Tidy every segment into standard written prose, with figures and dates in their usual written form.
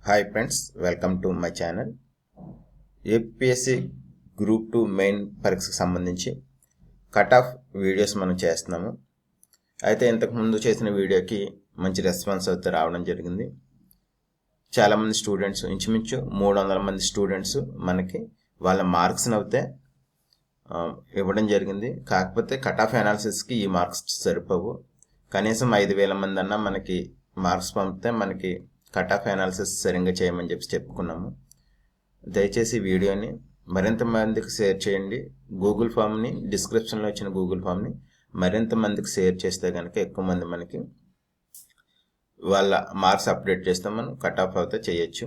Hi friends, welcome to my channel. APSC group 2 main పరీక్షకు సంబంధించి cut off videos మనం చేస్తున్నాము. అయితే ఇంతకుముందు చేసిన వీడియోకి మంచి రెస్పాన్స్ అయితే రావడం జరిగింది. చాలామంది స్టూడెంట్స్, ఇంచుమించు 300 మంది స్టూడెంట్స్ మనకి వాళ్ళ మార్క్స్ని అయితే ఇవ్వడం జరిగింది. కాకపోతే కట్ ఆఫ్ అనాలిసిస్కి ఈ మార్క్స్ సరిపోవు. కనీసం 5,000 మంది అన్నా మనకి మార్క్స్ పంపితే మనకి కట్ ఆఫ్ అనాలిసిస్ సరిగ్గా చేయమని చెప్పుకున్నాము. దయచేసి వీడియోని మరింత మందికి షేర్ చేయండి. గూగుల్ ఫామ్ని, డిస్క్రిప్షన్లో వచ్చిన గూగుల్ ఫామ్ని మరింత మందికి షేర్ చేస్తే కనుక ఎక్కువ మంది మనకి వాళ్ళ మార్క్స్ అప్డేట్ చేస్తే మనం కట్ ఆఫ్ అయితే చేయొచ్చు.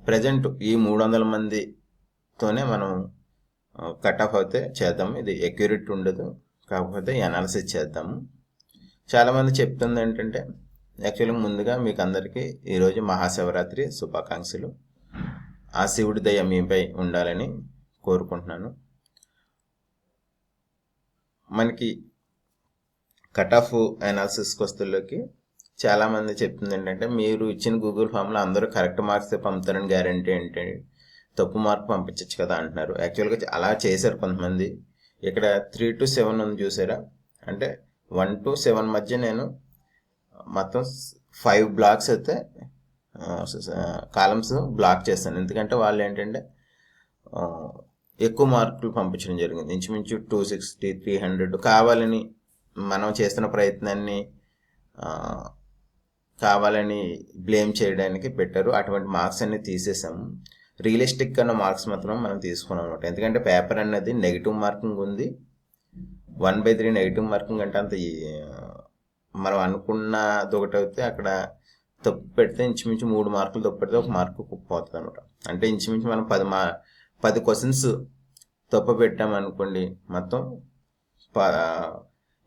ప్రజెంట్ ఈ 300 మందితోనే మనం కట్ ఆఫ్ అయితే చేద్దాము. ఇది అక్యురేట్ ఉండదు, కాకపోతే అనాలిసిస్ చేద్దాము. చాలామంది చెప్తుంది ఏంటంటే, యాక్చువల్గా ముందుగా మీకు అందరికీ ఈరోజు మహాశివరాత్రి శుభాకాంక్షలు. ఆ శివుడి దయ మీపై ఉండాలని కోరుకుంటున్నాను. మనకి కట్ ఆఫ్ అనాలిసిస్కి వస్తుల్లోకి చాలామంది చెప్తుంది ఏంటంటే, మీరు ఇచ్చిన గూగుల్ ఫామ్లో అందరూ కరెక్ట్ మార్క్స్ పంపుతారని గ్యారంటీ ఏంటి, తప్పు మార్క్ పంపించచ్చు కదా అంటున్నారు. యాక్చువల్గా అలా చేశారు కొంతమంది. ఇక్కడ 3 to 7 ఉంది చూసారా, అంటే 1 to 7 మధ్య నేను మొత్తం 5 బ్లాక్స్ అయితే కాలమ్స్ బ్లాక్ చేస్తాను. ఎందుకంటే వాళ్ళు ఏంటంటే ఎక్కువ మార్కులు పంపించడం జరిగింది. ఇంచుమించు 260, 300 కావాలని మనం చేస్తున్న ప్రయత్నాన్ని కావాలని బ్లేమ్ చేయడానికి పెట్టారు. అటువంటి మార్క్స్ అన్ని తీసేసాము. రియలిస్టిక్ అన్న మార్క్స్ మాత్రం మనం తీసుకున్నాం అనమాట. ఎందుకంటే పేపర్ అన్నది నెగిటివ్ మార్కింగ్ ఉంది. 1/3 నెగిటివ్ మార్కింగ్ అంటే అంత మనం అనుకున్నది ఒకటి అయితే అక్కడ తప్పు పెడితే ఇంచుమించు 3 మార్కులు తప్పు పెడితే 1 మార్కు పోతుంది అనమాట. అంటే ఇంచుమించు మనం 10 క్వశ్చన్స్ తప్పు పెట్టామనుకోండి, మొత్తం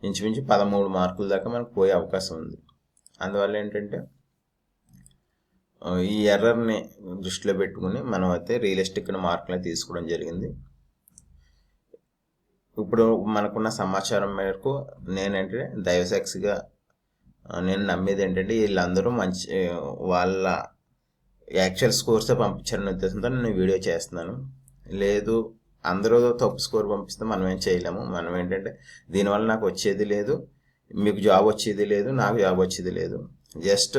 ఇంచుమించు 13 మార్కుల దాకా మనకు పోయే అవకాశం ఉంది. అందువల్ల ఏంటంటే ఈ ఎర్రర్ని దృష్టిలో పెట్టుకుని మనం అయితే రియలిస్టిక్ మార్కులు తీసుకోవడం జరిగింది. ఇప్పుడు మనకున్న సమాచారం మేరకు నేనంటే దైవసాక్షిగా నేను నమ్మేది ఏంటంటే, వీళ్ళందరూ మంచి వాళ్ళ యాక్చువల్ స్కోర్సే పంపించారనే ఉద్దేశంతో నేను వీడియో చేస్తున్నాను. లేదు అందరూ తప్పు స్కోర్ పంపిస్తే మనం ఏం చేయలేము. మనం ఏంటంటే దీనివల్ల నాకు వచ్చేది లేదు, మీకు జాబ్ వచ్చేది లేదు, నాకు జాబ్ వచ్చేది లేదు. జస్ట్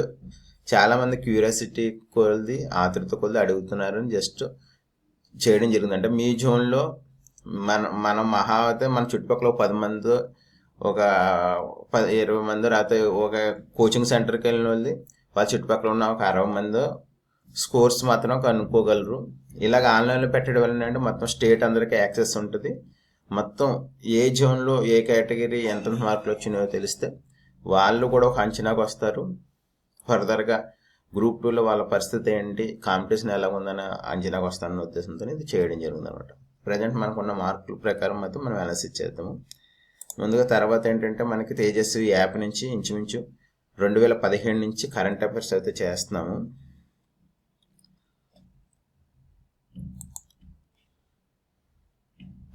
చాలామంది క్యూరియాసిటీ కొలది, ఆతృత కొలది అడుగుతున్నారని జస్ట్ చేయడం జరిగింది. అంటే మీ జోన్లో మనం మహా అయితే మన చుట్టుపక్కల 10 మంది, ఒక 20 మంది రాతే ఒక కోచింగ్ సెంటర్కి వెళ్ళిన వాళ్ళ చుట్టుపక్కల ఉన్న ఒక 60 మంది స్కోర్స్ మాత్రం కనుక్కోగలరు. ఇలాగ ఆన్లైన్లో పెట్టడం వల్ల అంటే మొత్తం స్టేట్ అందరికీ యాక్సెస్ ఉంటుంది. మొత్తం ఏ జోన్లో ఏ కేటగిరీ ఎంత మార్కులు వచ్చినాయో తెలిస్తే వాళ్ళు కూడా ఒక అంచనాకు వస్తారు. ఫర్దర్గా గ్రూప్ 2లో వాళ్ళ పరిస్థితి ఏంటి, కాంపిటీషన్ ఎలా ఉందని అంచనాకు వస్తానన్న ఉద్దేశంతో ఇది చేయడం జరిగింది అనమాట. ప్రజెంట్ మనకున్న మార్కుల ప్రకారం అయితే మనం అనాలిసిస్ చేద్దాము. ముందుగా తర్వాత ఏంటంటే మనకి తేజస్వి యాప్ నుంచి ఇంచుమించు 2017 నుంచి కరెంట్ అఫైర్స్ అయితే చేస్తున్నాము.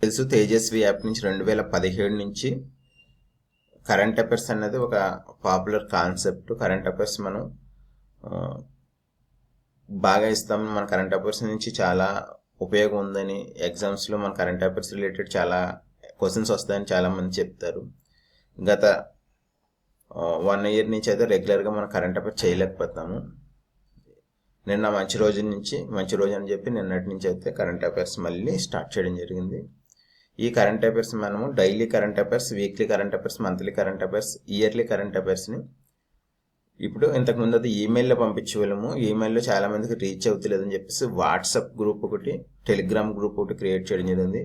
తెలుసు, తేజస్వి యాప్ నుంచి 2017 నుంచి కరెంట్ అఫైర్స్ అనేది ఒక పాపులర్ కాన్సెప్ట్. కరెంట్ అఫైర్స్ మనం బాగా ఇస్తాము. మన కరెంట్ అఫైర్స్ నుంచి చాలా ఉపయోగం ఉందని, ఎగ్జామ్స్లో మన కరెంట్ అఫైర్స్ రిలేటెడ్ చాలా క్వశ్చన్స్ వస్తాయని చాలామంది చెప్తారు. గత 1 year నుంచి అయితే రెగ్యులర్గా మనం కరెంట్ అఫైర్స్ చేయలేకపోతాము. నిన్న మంచి రోజు అని చెప్పి నిన్నటి నుంచి అయితే కరెంట్ అఫైర్స్ మళ్ళీ స్టార్ట్ చేయడం జరిగింది. ఈ కరెంట్ అఫైర్స్ మనము daily current affairs, weekly current affairs, monthly current affairs, yearly current అఫైర్స్ని ఇప్పుడు ఇంతకుముందు అయితే ఈమెయిల్లో పంపించేవాళ్ళము. ఈమెయిల్లో చాలామందికి రీచ్ అవుతలేదని చెప్పేసి వాట్సాప్ గ్రూప్ ఒకటి, టెలిగ్రామ్ గ్రూప్ ఒకటి క్రియేట్ చేయడం జరిగింది.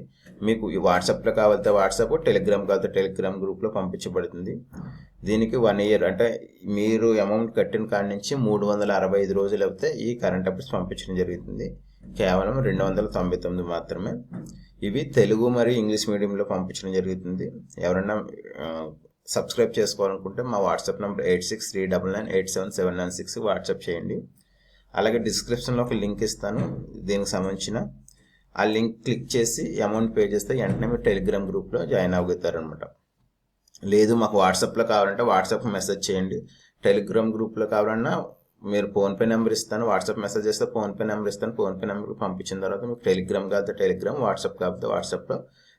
మీకు ఈ వాట్సాప్లో కావాలితే వాట్సాప్, టెలిగ్రామ్ కావాలితే టెలిగ్రామ్ గ్రూప్లో పంపించబడుతుంది. దీనికి 1 year అంటే మీరు అమౌంట్ కట్టిన కాడి నుంచి 365 రోజులు అయితే ఈ కరెంట్ అఫైర్స్ పంపించడం జరుగుతుంది. కేవలం 299 మాత్రమే. ఇవి తెలుగు మరియు ఇంగ్లీష్ మీడియంలో పంపించడం జరుగుతుంది. ఎవరైనా సబ్స్క్రైబ్ చేసుకోవాలనుకుంటే మా వాట్సాప్ నెంబర్ 8639987796 వాట్సాప్ చేయండి. అలాగే డిస్క్రిప్షన్లో ఒక లింక్ ఇస్తాను, దీనికి సంబంధించిన ఆ లింక్ క్లిక్ చేసి అమౌంట్ పే చేస్తే వెంటనే మీరు టెలిగ్రామ్ గ్రూప్లో జాయిన్ అవుతారనమాట. లేదు మాకు వాట్సాప్లో కావాలంటే వాట్సాప్ మెసేజ్ చేయండి. టెలిగ్రామ్ గ్రూప్లో కావాలన్నా మీరు ఫోన్పే నెంబర్ ఇస్తాను, వాట్సాప్ మెసేజ్ చేస్తే ఫోన్పే నెంబర్ ఇస్తాను. ఫోన్పే నెంబర్ పంపించిన తర్వాత మీకు టెలిగ్రామ్ కాకపోతే టెలిగ్రామ్, వాట్సాప్ కాకపోతే వాట్సాప్లో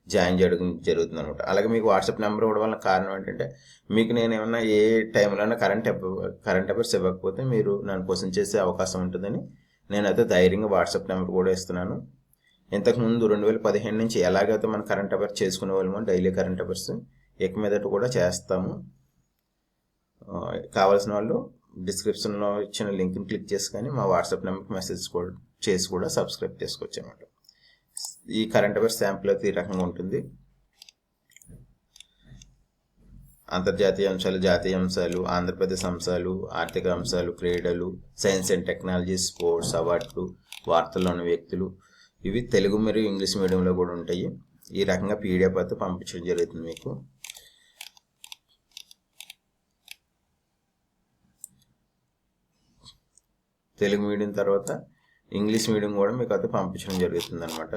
జాయిన్ చేయడం జరుగుతుంది అనమాట. అలాగే మీకు వాట్సాప్ నెంబర్ ఇవ్వడం వల్ల కారణం ఏంటంటే మీకు నేను ఏమన్నా ఏ టైంలో కరెంట్ అఫైర్స్ ఇవ్వకపోతే మీరు నన్ను క్వశ్చన్ చేసే అవకాశం ఉంటుందని నేనైతే ధైర్యంగా వాట్సాప్ నెంబర్ కూడా ఇస్తున్నాను. ఇంతకుముందు 2015 నుంచి ఎలాగైతే మనం కరెంట్ అఫైర్స్ చేసుకునే వాళ్ళమో డైలీ కరెంట్ అఫైర్స్ ఇక మీదట కూడా చేస్తాము. కావాల్సిన వాళ్ళు డిస్క్రిప్షన్లో ఇచ్చిన లింక్ని క్లిక్ చేసుకొని మా వాట్సాప్ నెంబర్కి మెసేజ్ చేసి కూడా సబ్స్క్రైబ్ చేసుకోవచ్చు అన్నమాట. ఈ కరెంట్ అఫైర్స్ శాంపుల్ అయితే ఈ రకంగా ఉంటుంది. అంతర్జాతీయ అంశాలు, జాతీయ అంశాలు, ఆంధ్రప్రదేశ్ అంశాలు, ఆర్థిక అంశాలు, క్రీడలు, సైన్స్ అండ్ టెక్నాలజీ, స్పోర్ట్స్, అవార్డులు, వార్తల్లోని వ్యక్తులు, ఇవి తెలుగు మరియు ఇంగ్లీష్ మీడియంలో కూడా ఉంటాయి. ఈ రకంగా పీడిఎఫ్ అయితే పంపించడం జరుగుతుంది మీకు. తెలుగు మీడియం తర్వాత ఇంగ్లీష్ మీడియం కూడా మీకు అయితే పంపించడం జరుగుతుంది అనమాట.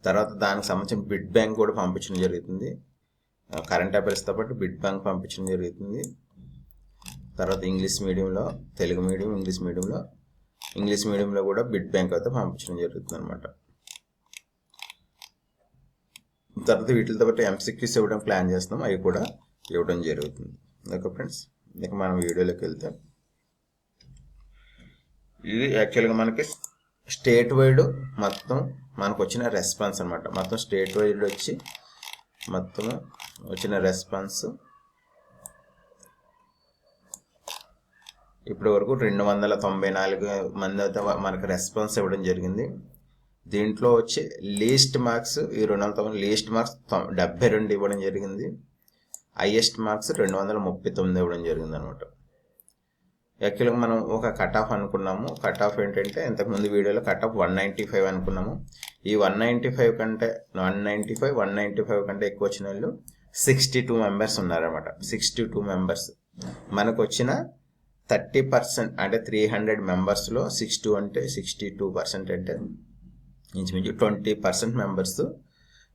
తర్వాత దానికి సంబంధించిన బిడ్ బ్యాంక్ కూడా పంపించడం జరుగుతుంది. కరెంట్ అఫైర్స్తో పాటు బిడ్ బ్యాంక్ పంపించడం జరుగుతుంది. తర్వాత ఇంగ్లీష్ మీడియంలో, తెలుగు మీడియం, ఇంగ్లీష్ మీడియంలో కూడా బిడ్ బ్యాంక్ అయితే పంపించడం జరుగుతుంది అనమాట. తర్వాత వీటితో పాటు ఎంసీక్యూస్ ఇవ్వడం ప్లాన్ చేస్తాం, అవి కూడా ఇవ్వడం జరుగుతుంది. ఓకే ఫ్రెండ్స్, ఇక మనం వీడియోలోకి వెళ్తాం. ఇది యాక్చువల్గా మనకి స్టేట్ వైడ్ మొత్తం మనకు వచ్చిన రెస్పాన్స్ అనమాట. మొత్తం స్టేట్ వైడ్ వచ్చి మొత్తం వచ్చిన రెస్పాన్స్ ఇప్పటి వరకు 294 మంది అయితే మనకు రెస్పాన్స్ ఇవ్వడం జరిగింది. దీంట్లో వచ్చి లీస్ట్ మార్క్స్ ఈ 209 లీస్ట్ మార్క్స్ 72 ఇవ్వడం జరిగింది. హైయెస్ట్ మార్క్స్ 239 ఇవ్వడం జరిగింది అనమాట. యాక్చువల్గా మనం ఒక కట్ ఆఫ్ అనుకున్నాము. కట్ ఆఫ్ ఏంటంటే ఇంతకుముందు వీడియోలో కట్ ఆఫ్ 195 అనుకున్నాము. ఈ 195 కంటే ఎక్కువ వచ్చిన వాళ్ళు 62 మెంబర్స్ ఉన్నారన్నమాట. 62 మెంబర్స్ మనకు వచ్చిన 30% అంటే 300 మెంబర్స్లో 62 అంటే 62% అంటే ఇంచుమించు 20% మెంబర్స్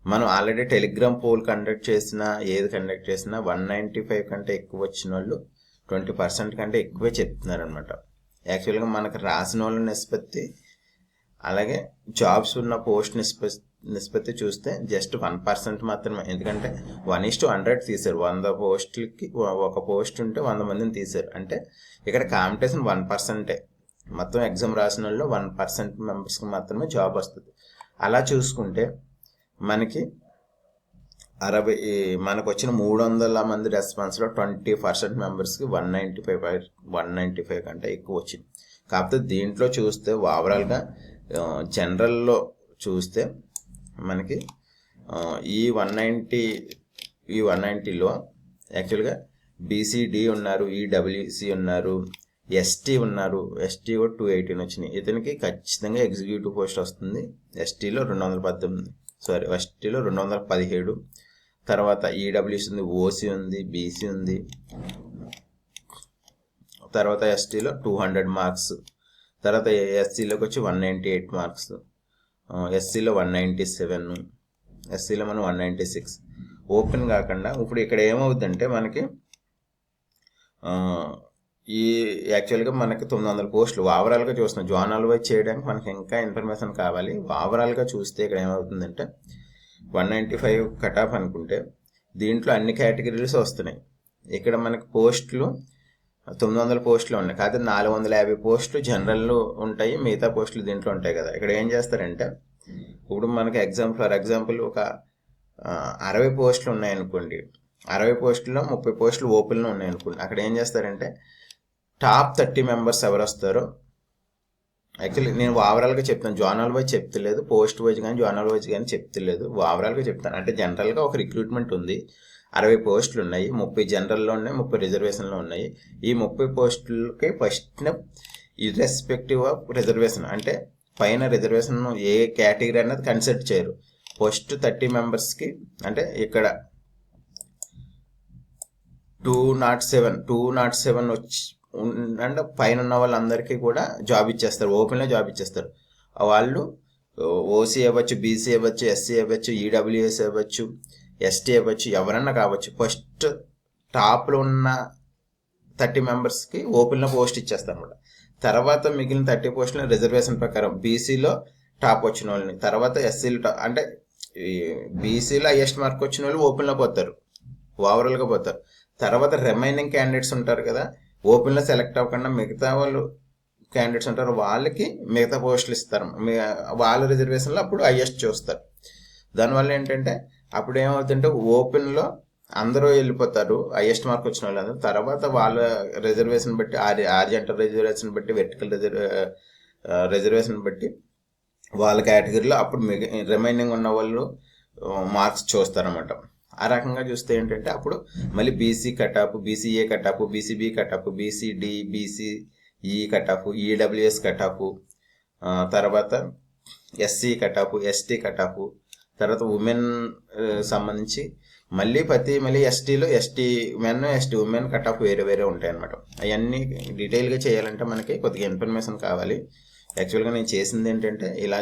మనం ఆల్రెడీ టెలిగ్రామ్ పోల్ కండక్ట్ చేసినా 195 కంటే ఎక్కువ వచ్చిన వాళ్ళు 20% కంటే ఎక్కువే చెప్తున్నారనమాట. యాక్చువల్గా మనకు రాసిన వాళ్ళ నిష్పత్తి అలాగే జాబ్స్ ఉన్న పోస్ట్ నిష్పత్తి చూస్తే జస్ట్ 1% మాత్రమే. ఎందుకంటే 1:100 తీశారు. 100 పోస్టులకి ఒక పోస్ట్ ఉంటే 100 మందిని తీశారు. అంటే ఇక్కడ కాంపిటీషన్ 1%. మొత్తం ఎగ్జామ్ రాసిన వాళ్ళు 1% మెంబర్స్కి మాత్రమే జాబ్ వస్తుంది. అలా చూసుకుంటే మనకి మనకు వచ్చిన 300 మంది రెస్పాన్స్లో 20% మెంబర్స్కి 195 కంటే ఎక్కువ వచ్చింది. కాకపోతే దీంట్లో చూస్తే ఓవరాల్గా జనరల్లో చూస్తే మనకి ఈ 190లో యాక్చువల్గా బీసీడీ ఉన్నారు, ఈడబ్ల్యూసీ ఉన్నారు, ఎస్టీ ఉన్నారు. ఎస్టీ కూడా 218 వచ్చినాయి. ఇతనికి ఖచ్చితంగా ఎగ్జిక్యూటివ్ పోస్ట్ వస్తుంది. ఎస్టీలో 217. తర్వాత ఈడబ్ల్యూసీ ఉంది, ఓసీ ఉంది, బీసీ ఉంది. తర్వాత ఎస్టీలో 200 మార్క్స్. తర్వాత ఎస్సీలోకి వచ్చి 198 మార్క్స్. ఎస్సీలో 197, ఎస్సీలో మనం 196. ఓపెన్ కాకుండా ఇప్పుడు ఇక్కడ ఏమవుతుందంటే మనకి ఈ యాక్చువల్గా మనకి 900 పోస్టులు ఓవరాల్గా చూస్తున్నాం. జోనల్ వైజ్ చేయడానికి మనకి ఇంకా ఇన్ఫర్మేషన్ కావాలి. ఓవరాల్గా చూస్తే ఇక్కడ ఏమవుతుందంటే 195 కట్ ఆఫ్ అనుకుంటే దీంట్లో అన్ని కేటగిరీస్ వస్తున్నాయి. ఇక్కడ మనకి పోస్టులు 900 పోస్టులు ఉన్నాయి. కాకపోతే 450 పోస్టులు జనరల్ ఉంటాయి, మిగతా పోస్టులు దీంట్లో ఉంటాయి కదా. ఇక్కడ ఏం చేస్తారంటే ఇప్పుడు మనకి ఫర్ ఎగ్జాంపుల్ ఒక 60 పోస్టులు ఉన్నాయనుకోండి. 60 పోస్టుల్లో 30 పోస్టులు ఓపెన్లో ఉన్నాయనుకోండి. అక్కడ ఏం చేస్తారంటే టాప్ 30 మెంబర్స్ ఎవరు వస్తారో, యాక్చువల్లీ నేను ఓవరాల్గా చెప్తాను, జోనల్ వైజ్ చెప్తలేదు, పోస్ట్ వైజ్ కానీ జోనల్ వైజ్ కానీ చెప్తలేదు, ఓవరాల్గా చెప్తాను. అంటే జనరల్గా ఒక రిక్రూట్మెంట్ ఉంది, 60 పోస్టులు ఉన్నాయి, 30 జనరల్లో ఉన్నాయి, 30 రిజర్వేషన్లో ఉన్నాయి. ఈ 30 పోస్టులకి ఫస్ట్ ఇర్రెస్పెక్టివ్ ఆఫ్ రిజర్వేషన్, అంటే పైన రిజర్వేషన్ ఏ కేటగిరీ అన్నది కన్సిడర్ చేయరు. ఫస్ట్ 30 మెంబర్స్కి అంటే ఇక్కడ 207 వచ్చి అంటే పైన ఉన్న వాళ్ళందరికీ కూడా జాబ్ ఇచ్చేస్తారు, ఓపెన్లో జాబ్ ఇచ్చేస్తారు. వాళ్ళు ఓసీ అవ్వచ్చు, బీసీ అవ్వచ్చు, ఎస్సీ అవ్వచ్చు, ఈడబ్ల్యూఎస్ అవ్వచ్చు, ఎస్టీ అవ్వచ్చు, ఎవరన్నా కావచ్చు. ఫస్ట్ టాప్లో ఉన్న 30 మెంబర్స్కి ఓపెన్లో పోస్ట్ ఇచ్చేస్తారు అనమాట. తర్వాత మిగిలిన 30 పోస్టులను రిజర్వేషన్ ప్రకారం బీసీలో టాప్ వచ్చిన వాళ్ళని, తర్వాత ఎస్సీలో అంటే బీసీలో హైయెస్ట్ మార్క్ వచ్చిన వాళ్ళు ఓపెన్లో పోతారు, ఓవరాల్గా పోతారు. తర్వాత రిమైనింగ్ క్యాండిడేట్స్ ఉంటారు కదా, ఓపెన్లో సెలెక్ట్ అవ్వకుండా మిగతా వాళ్ళు క్యాండిడేట్స్ ఉంటారు, వాళ్ళకి మిగతా పోస్టులు ఇస్తారు. వాళ్ళ రిజర్వేషన్లో అప్పుడు హైయెస్ట్ చూస్తారు. దానివల్ల ఏంటంటే అప్పుడు ఏమవుతుంటే ఓపెన్లో అందరూ వెళ్ళిపోతారు, హైయెస్ట్ మార్క్ వచ్చిన వాళ్ళందరూ. తర్వాత వాళ్ళ రిజర్వేషన్ బట్టి, ఆర్జెంటల్ రిజర్వేషన్ బట్టి, వెర్టికల్ రిజర్వేషన్ బట్టి వాళ్ళ కేటగిరీలో అప్పుడు రిమైనింగ్ ఉన్న వాళ్ళు మార్క్స్ చూస్తారన్నమాట. ఆ రకంగా చూస్తే ఏంటంటే అప్పుడు మళ్ళీ BC cutoff, BCA cutoff, BCB cutoff, BCD, BCE cutoff, EWS cutoff, తర్వాత ఎస్సీ కటాఫ్, ఎస్టీ కటాఫ్, తర్వాత ఉమెన్ సంబంధించి మళ్ళీ ఎస్టీలో ST men, ST women cutoff వేరే వేరే ఉంటాయి అన్నమాట. అవన్నీ డీటెయిల్గా చేయాలంటే మనకి కొద్దిగా ఇన్ఫర్మేషన్ కావాలి. యాక్చువల్గా నేను చేసింది ఏంటంటే ఇలా,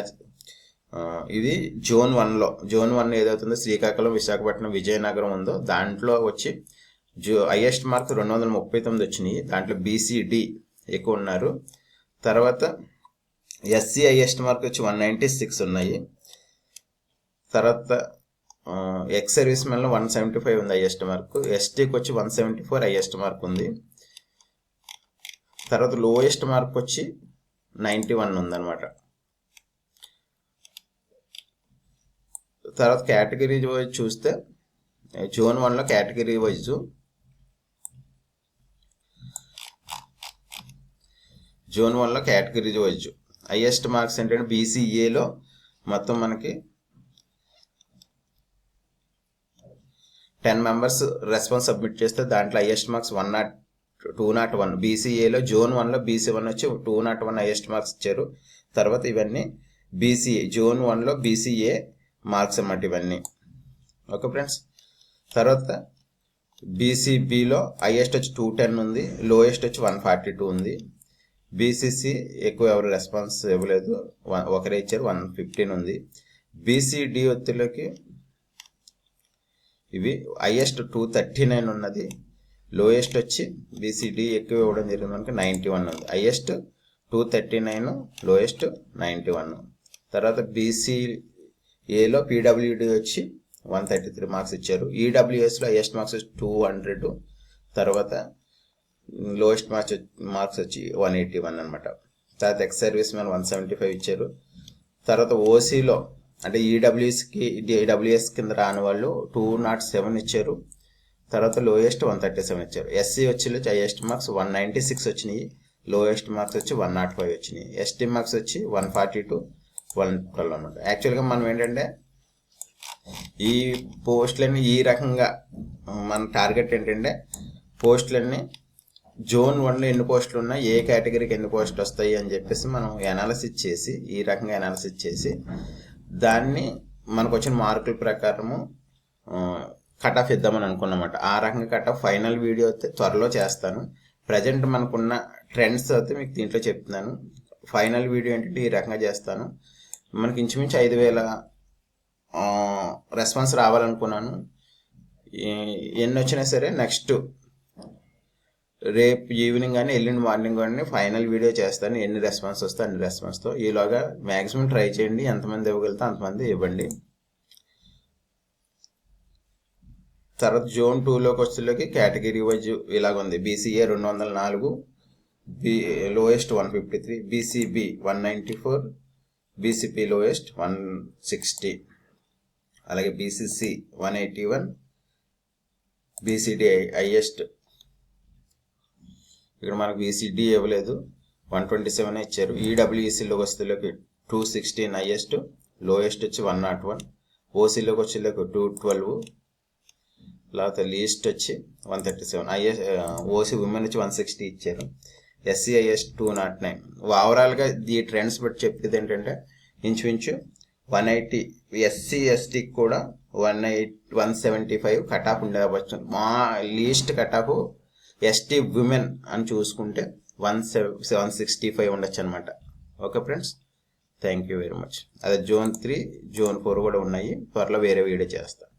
ఇది జోన్ 1 ఏదవుతుందో శ్రీకాకుళం, విశాఖపట్నం, విజయనగరం ఉందో దాంట్లో వచ్చి హైయెస్ట్ మార్క్ 239 వచ్చినాయి. దాంట్లో బీసీడి ఎక్కువ ఉన్నారు. తర్వాత ఎస్సీ హైయెస్ట్ మార్క్ వచ్చి 196 ఉన్నాయి. తర్వాత ఎక్స్ సర్వీస్ మెన్లో 175 ఉంది హైయెస్ట్ మార్క్. ఎస్టీకి వచ్చి 174 హైయెస్ట్ మార్క్ ఉంది. తర్వాత లోయెస్ట్ మార్క్ వచ్చి 91 ఉందన్నమాట. తర్వాత కేటగిరీ వైజ్ చూస్తే జోన్ 1లో కేటగిరీ వైజ్ హైయెస్ట్ మార్క్స్ ఏంటంటే బీసీఏలో మొత్తం మనకి 10 మెంబర్స్ రెస్పాన్స్ సబ్మిట్ చేస్తే దాంట్లో హైయెస్ట్ మార్క్స్ 201. బీసీఏలో జోన్ 1లో BC1 వచ్చి 201 హైయెస్ట్ మార్క్స్ ఇచ్చారు. తర్వాత ఇవన్నీ బీసీఏ జోన్ 1లో బీసీఏ మార్క్స్ అన్నమాట ఇవన్నీ. Okay friends. తర్వాత బీసీబీలో హైయెస్ట్ వచ్చి 210 ఉంది, లోయెస్ట్ వచ్చి 142 ఉంది. బీసీసీ ఎక్కువ ఎవరు రెస్పాన్స్ ఇవ్వలేదు, ఒకరే ఇచ్చారు, 115 ఉంది. బీసీడి ఒత్తిడిలోకి ఇవి హైయెస్ట్ 239 ఉన్నది, లోయెస్ట్ వచ్చి బీసీడి ఎక్కువ ఇవ్వడం జరిగింది మనకి 91 ఉంది. Highest 239, lowest 91. తర్వాత బీసీఏలో పీడబ్ల్యూడి వచ్చి 133 మార్క్స్ ఇచ్చారు. ఈడబ్ల్యూఎస్లో హైయెస్ట్ మార్క్స్ వచ్చి 200, తర్వాత లోయెస్ట్ మార్క్స్ వచ్చి 181 అనమాట. తర్వాత ఎక్స్ సర్వీస్ మ్యాన్ 175 ఇచ్చారు. తర్వాత ఓసీలో అంటే ఈడబ్ల్యూఎస్ కింద రాని వాళ్ళు 207 ఇచ్చారు. తర్వాత లోయెస్ట్ 137 ఇచ్చారు. ఎస్సీ వచ్చి హైయెస్ట్ మార్క్స్ 196 వచ్చినాయి, లోయెస్ట్ మార్క్స్ వచ్చి 105 వచ్చినాయి. ఎస్టీ మార్క్స్ వచ్చి 142, 112 అనమాట. యాక్చువల్గా మనం ఏంటంటే ఈ పోస్టులన్నీ ఈ రకంగా మన టార్గెట్ ఏంటంటే పోస్టులన్నీ జోన్ 1లో ఎన్ని పోస్టులు ఉన్నాయి, ఏ కేటగిరీకి ఎన్ని పోస్టులు వస్తాయి అని చెప్పేసి మనం అనాలిసిస్ చేసి, ఈ రకంగా అనాలిసిస్ చేసి దాన్ని మనకు వచ్చిన మార్కుల ప్రకారము కట్ ఆఫ్ ఇద్దామని అనుకున్నమాట. ఆ రకంగా కట్ ఆఫ్ ఫైనల్ వీడియో అయితే త్వరలో చేస్తాను. ప్రజెంట్ మనకున్న ట్రెండ్స్ అయితే మీకు దీంట్లో చెప్తున్నాను. ఫైనల్ వీడియో ఏంటంటే ఈ రకంగా చేస్తాను. మనకి ఇంచుమించు 5000 రెస్పాన్స్ రావాలనుకున్నాను. ఎన్ని వచ్చినా సరే నెక్స్ట్ రేపు ఈవినింగ్ కానీ ఎల్లుండి మార్నింగ్ కానీ ఫైనల్ వీడియో చేస్తాను. ఎన్ని రెస్పాన్స్ వస్తే అన్ని రెస్పాన్స్తో. ఈలోగా మ్యాక్సిమం ట్రై చేయండి, ఎంతమంది ఇవ్వగలితే అంతమంది ఇవ్వండి. తర్వాత జోన్ 2లోకి వచ్చేలోకి కేటగిరీ వైజ్ ఇలాగ ఉంది. BCA 204, lowest 153, BCB 194, BCP lowest 160, అలాగే బీసీసీ 181, బీసీడీ హైయెస్ట్. ఇక్కడ మనకు బీసీడీ ఇవ్వలేదు, 127 ఇచ్చారు. ఈడబ్ల్యూఈసీలోకి వచ్చేలోకి 216 హైయెస్ట్, లోయెస్ట్ వచ్చి 101. ఓసీలోకి వచ్చేలోకి 212, తర్వాత లీస్ట్ వచ్చి 137. ఓసీ ఉమెన్ వచ్చి 160 ఇచ్చారు. SC highest 209. ఓవరాల్గా ఈ ట్రెండ్స్ బట్టి చెప్పేది ఏంటంటే ఇంచుమించు 180. ఎస్సీ ఎస్టీకి కూడా 175 కట్ ఆఫ్ ఉండే అవ్వచ్చు. మా least cut off ST women అని చూసుకుంటే 165 ఉండొచ్చు అనమాట. Okay friends, thank you very much. అదే జోన్ 3 జోన్ 4 కూడా ఉన్నాయి, త్వరలో వేరే వీడియో చేస్తాను.